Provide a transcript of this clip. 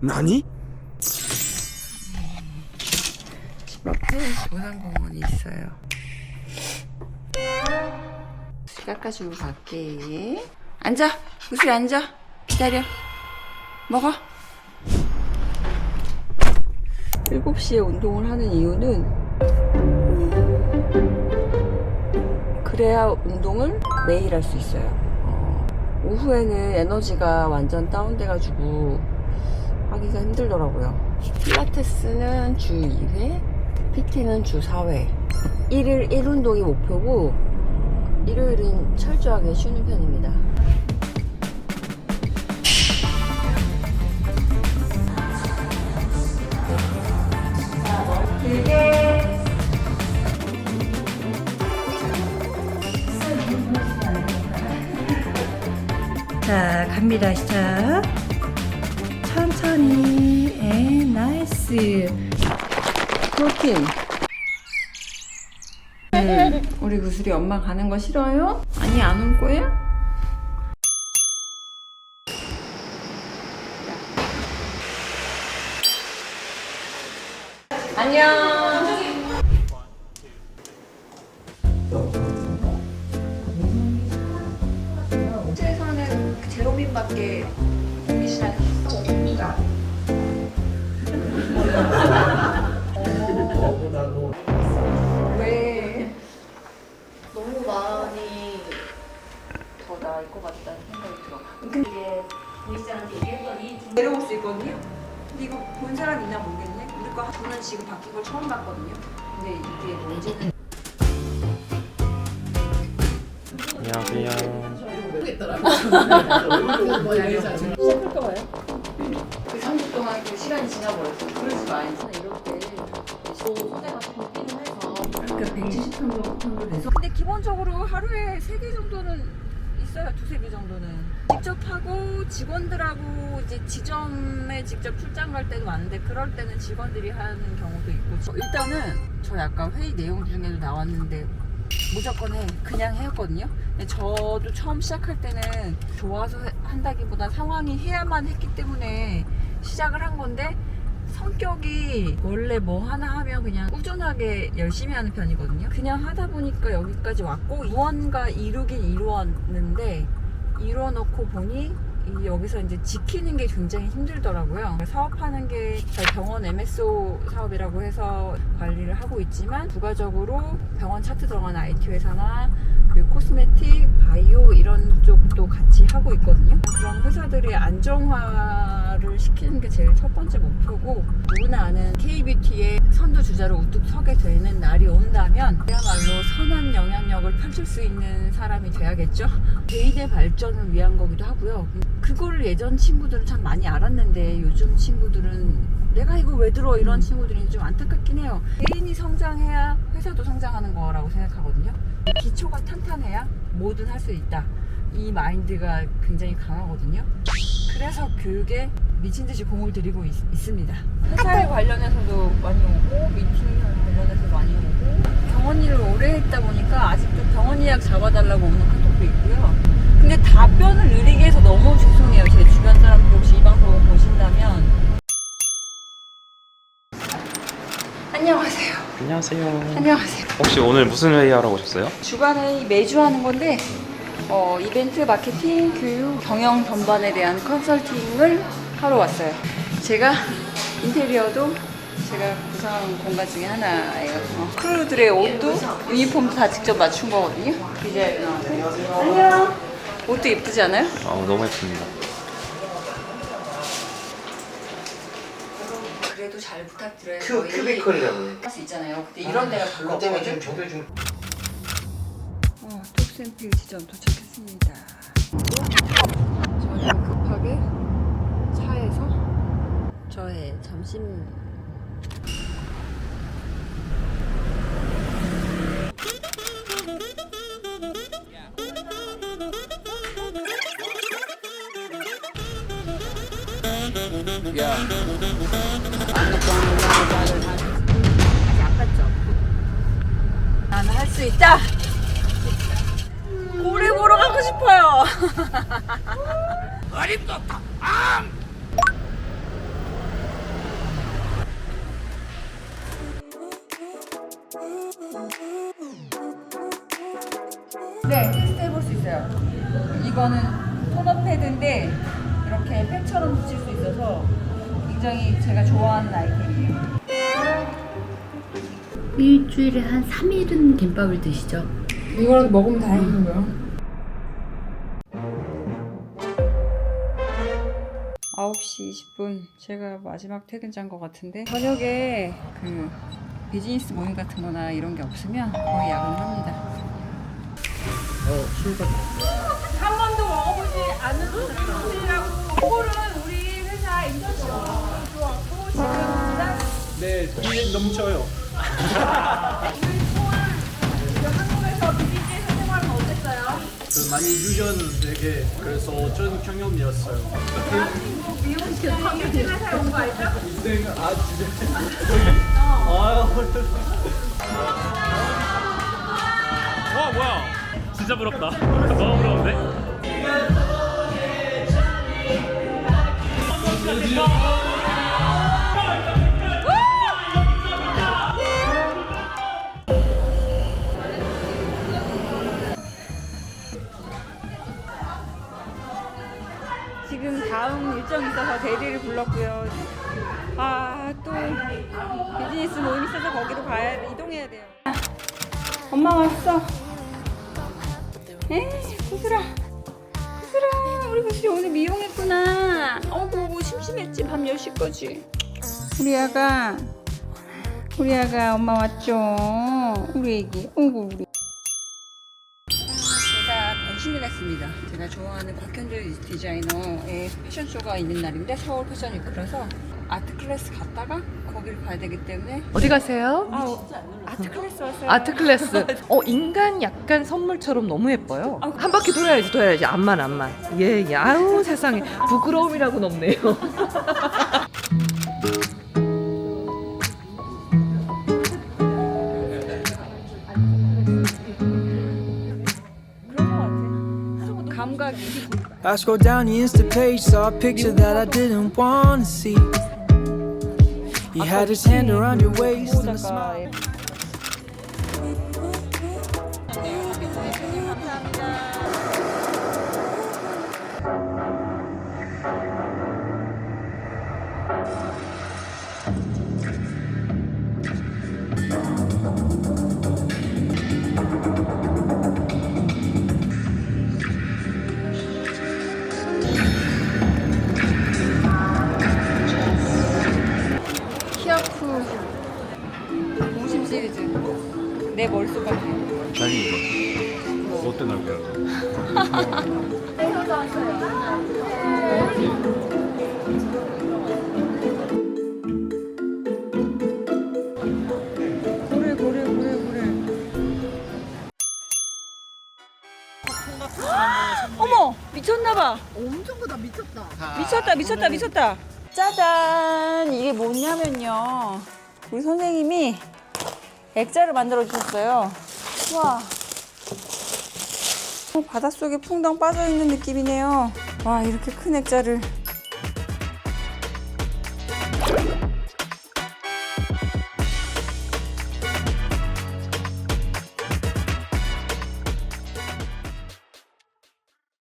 나니? 집 앞에 문화공원이 있어요. 깎아주고 갈게. 앉아. 구슬이 앉아. 기다려. 먹어. 7시에 운동을 하는 이유는 그래야 운동을 매일 할 수 있어요. 오후에는 에너지가 완전 다운돼가지고 하기가 힘들더라고요. 필라테스는 주 2회, PT는 주 4회. 1일 1운동이 목표고 일요일은 철저하게 쉬는 편입니다. 자, 갑니다. 시작. 천천히. 나이스. 프로틴. 우리 구슬이 엄마 가는 거 싫어요? 아니, 안 올 거야? 안녕. 최선은 제로민밖에 미션을 했습니다. 왜 너무 많이 더 나을 것 같다는 생각이 들어. 이게 보이스한테 얘기했더니 내려올 수 있거든요. 근데 이거 본 사람 있나 모르겠네. 우리 거 저는 지금 바뀐 걸 처음 봤거든요. 근데 이게 뭔지는 안녕하세요. 시작할까 봐요. 그 3주 동안 그 시간이 지나버렸어. 그러지 마니까 이럴 때 소재가 조금 뛰는 해서 그러니까 170편 정도 돼서 근데 기본적으로 하루에 3개 정도는 있어요. 2-3개 정도는 직접 하고 직원들하고 이제 지점에 직접 출장 갈 때도 많은데 그럴 때는 직원들이 하는 경우도 있고 일단은 저 약간 회의 내용 중에도 나왔는데 무조건 해. 그냥 해였거든요. 근데 저도 처음 시작할 때는 좋아서 한다기보다 상황이 해야만 했기 때문에 시작을 한 건데 성격이 원래 뭐 하나 하면 그냥 꾸준하게 열심히 하는 편이거든요. 그냥 하다 보니까 여기까지 왔고 무언가 이루긴 이루었는데 이뤄놓고 보니 여기서 이제 지키는 게 굉장히 힘들더라고요. 사업하는 게 병원 MSO 사업이라고 해서 관리를 하고 있지만 부가적으로 병원 차트 들어간 IT 회사나 그리고 코스메틱, 바이오 이런 쪽도 같이 하고 있거든요. 그런 회사들의 안정화를 시키는 게 제일 첫 번째 목표고 누구나 아는 K뷰티의 선두주자로 우뚝 서게 되는 날이 온다면 그야말로 선한 영향력을 펼칠 수 있는 사람이 돼야겠죠. 개인의 발전을 위한 거기도 하고요. 그걸 예전 친구들은 참 많이 알았는데 요즘 친구들은 내가 이거 왜 들어 이런 친구들이 좀 안타깝긴 해요. 개인이 성장해야 회사도 성장하는 거라고 생각하거든요. 기초가 탄탄해야 뭐든 할 수 있다. 이 마인드가 굉장히 강하거든요. 그래서 교육에 미친 듯이 공을 들이고 있습니다. 회사에 관련해서도 많이 오고 미팅 관련해서도 많이 오고 병원 일을 오래 했다 보니까 아직도 병원 예약 잡아달라고 오는 카톡도 있고요. 근데 답변을 느리게 해서 너무 죄송해요. 제 주변 사람들 혹시 이 방송 보신다면 안녕하세요. 안녕하세요. 안녕하세요. 혹시 오늘 무슨 회의하러 오셨어요? 주간회의 매주 하는 건데 이벤트, 마케팅, 교육, 경영 전반에 대한 컨설팅을 하러 왔어요. 제가 인테리어도 제가 구성한 공간 중에 하나예요. 크루들의 옷도 유니폼도 다 직접 맞춘 거거든요. 디자이너한테. 안녕. 옷도 예쁘지 않아요? 너무 예쁩니다. 그래도 잘 부탁드려요. 큐비컬이라고 해요. 할 수 있잖아요. 근데 이런 데가 별로 그 때문에 없거든. 지금 저게 좀 톱샘필 지점 도착했습니다. 저는 급하게 차에서 저의 점심 아팠죠? 나는 할 수 있다! 고래 보러 가고 싶어요! 네, 테스트 해볼 수 있어요. 이거는 토너 패드인데 이렇게 팩처럼 붙일 수 있어서 굉장히 제가 좋아하는 아이템이에요. 일주일에 한 3일은 김밥을 드시죠? 이거라도 먹으면 다행인 거예요. 9시 20분 제가 마지막 퇴근자인 것 같은데 저녁에 그 비즈니스 모임 같은 거나 이런 게 없으면 거의 야근을 합니다. 한 번도 먹어보지 않은 분들이라고 그거는 우리 회사 인턴십 좋았고 지금 그냥 네, 돈이 넘쳐요. 한국에서 비즈니스 생활은 어땠어요? 그 많이 유전되게 그래서 전 경험이었어요. 대한민국 미용실 비즈니스 회사에 온 거 알죠? 아 진짜? 와 뭐야 진짜 부럽다 너무 부러운데? 지금 다음 일정이 있어서 대리를 불렀고요. 아, 또 비즈니스 모임 있어서 거기로 이동해야 돼요. 엄마 왔어. 구슬아. 구슬아, 우리 구슬이 오늘 미용했구나. 어구, 심심했지, 밤 10시까지. 우리 아가 엄마 왔죠. 우리 애기. 어구, 우리. 제가 변신을 했습니다. 제가 좋아하는 박현주 디자이너의 패션쇼가 있는 날인데 서울 패션 위크라서 아트 클래스 갔다가 거기를 가야 되기 때문에 어디 가세요? 아트 클래스 왔어요. 아트 클래스. 인간 약간 선물처럼 너무 예뻐요. 한 바퀴 돌아야지. 암만. 예. 아우 세상에 부끄러움이라고는 없네요. 감각이. I scrolled down the Insta page, saw a picture that I didn't want to see. He had his hand around your waist and a smile. 키아프 50 시리즈 내 머릿속 같아요. 아니 이거 롯데 날개야. 고래. 어머, 미쳤나봐. 엄청보다 미쳤다. 짜잔, 이게 뭐냐면요, 우리 선생님이 액자를 만들어 주셨어요. 와, 바닷속에 풍덩 빠져있는 느낌이네요. 와, 이렇게 큰 액자를